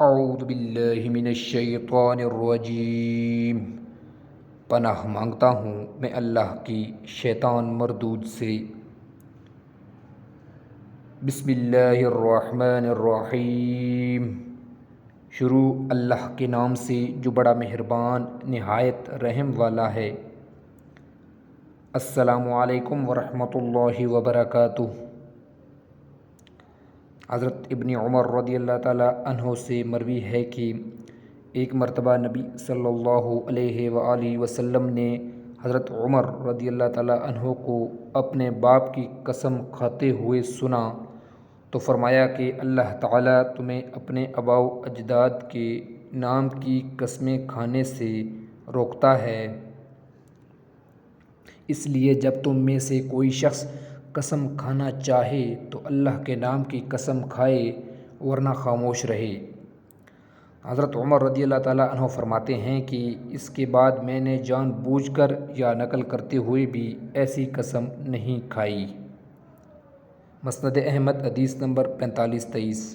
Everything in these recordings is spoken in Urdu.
اعوذ باللہ من الشیطان الرجیم۔ پناہ مانگتا ہوں میں اللہ کی شیطان مردود سے۔ بسم اللہ الرحمن الرحیم۔ شروع اللہ کے نام سے جو بڑا مہربان نہایت رحم والا ہے۔ السلام علیکم ورحمۃ اللہ وبرکاتہ۔ حضرت ابن عمر رضی اللہ تعالیٰ عنہ سے مروی ہے کہ ایک مرتبہ نبی صلی اللہ علیہ وآلہ وسلم نے حضرت عمر رضی اللہ تعالیٰ عنہ کو اپنے باپ کی قسم کھاتے ہوئے سنا تو فرمایا کہ اللہ تعالیٰ تمہیں اپنے آباء و اجداد کے نام کی قسمیں کھانے سے روکتا ہے، اس لیے جب تم میں سے کوئی شخص قسم کھانا چاہے تو اللہ کے نام کی قسم کھائے ورنہ خاموش رہے۔ حضرت عمر رضی اللہ تعالیٰ عنہ فرماتے ہیں کہ اس کے بعد میں نے جان بوجھ کر یا نقل کرتے ہوئے بھی ایسی قسم نہیں کھائی۔ مسند احمد حدیث نمبر 4523۔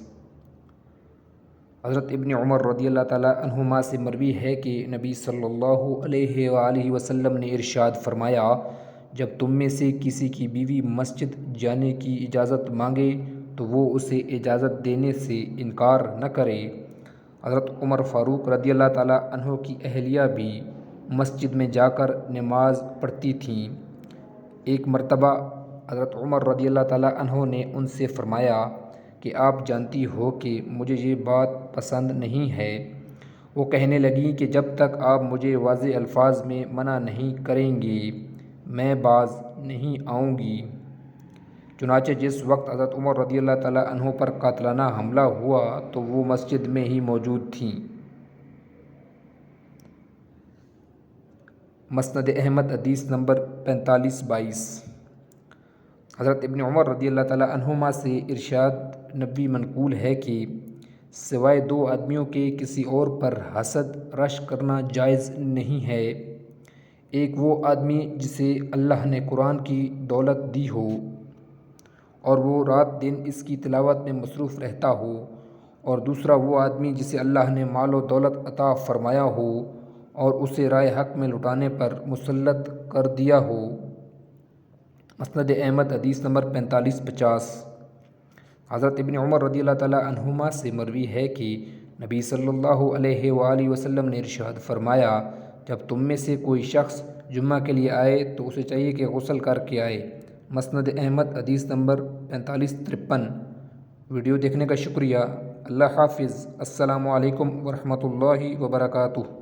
حضرت ابن عمر رضی اللہ تعالیٰ عنہما سے مروی ہے کہ نبی صلی اللہ علیہ وآلہ وسلم نے ارشاد فرمایا، جب تم میں سے کسی کی بیوی مسجد جانے کی اجازت مانگے تو وہ اسے اجازت دینے سے انکار نہ کرے۔ حضرت عمر فاروق رضی اللہ تعالیٰ عنہ کی اہلیہ بھی مسجد میں جا کر نماز پڑھتی تھیں۔ ایک مرتبہ حضرت عمر رضی اللہ تعالیٰ عنہ نے ان سے فرمایا کہ آپ جانتی ہو کہ مجھے یہ بات پسند نہیں ہے۔ وہ کہنے لگیں کہ جب تک آپ مجھے واضح الفاظ میں منع نہیں کریں گے میں باز نہیں آؤں گی۔ چنانچہ جس وقت حضرت عمر رضی اللہ تعالیٰ عنہ پر قاتلانہ حملہ ہوا تو وہ مسجد میں ہی موجود تھیں۔ مسند احمد حدیث نمبر 4522۔ حضرت ابن عمر رضی اللہ تعالیٰ عنہما سے ارشاد نبوی منقول ہے کہ سوائے دو آدمیوں کے کسی اور پر حسد رش کرنا جائز نہیں ہے۔ ایک وہ آدمی جسے اللہ نے قرآن کی دولت دی ہو اور وہ رات دن اس کی تلاوت میں مصروف رہتا ہو، اور دوسرا وہ آدمی جسے اللہ نے مال و دولت عطا فرمایا ہو اور اسے رائے حق میں لٹانے پر مسلط کر دیا ہو۔ مسند احمد حدیث نمبر 4550۔ حضرت ابن عمر رضی اللہ تعالیٰ عنہما سے مروی ہے کہ نبی صلی اللہ علیہ وآلہ وسلم نے ارشاد فرمایا، جب تم میں سے کوئی شخص جمعہ کے لیے آئے تو اسے چاہیے کہ غسل کر کے آئے۔ مسند احمد حدیث نمبر 4553۔ ویڈیو دیکھنے کا شکریہ۔ اللہ حافظ۔ السلام علیکم ورحمۃ اللہ وبرکاتہ۔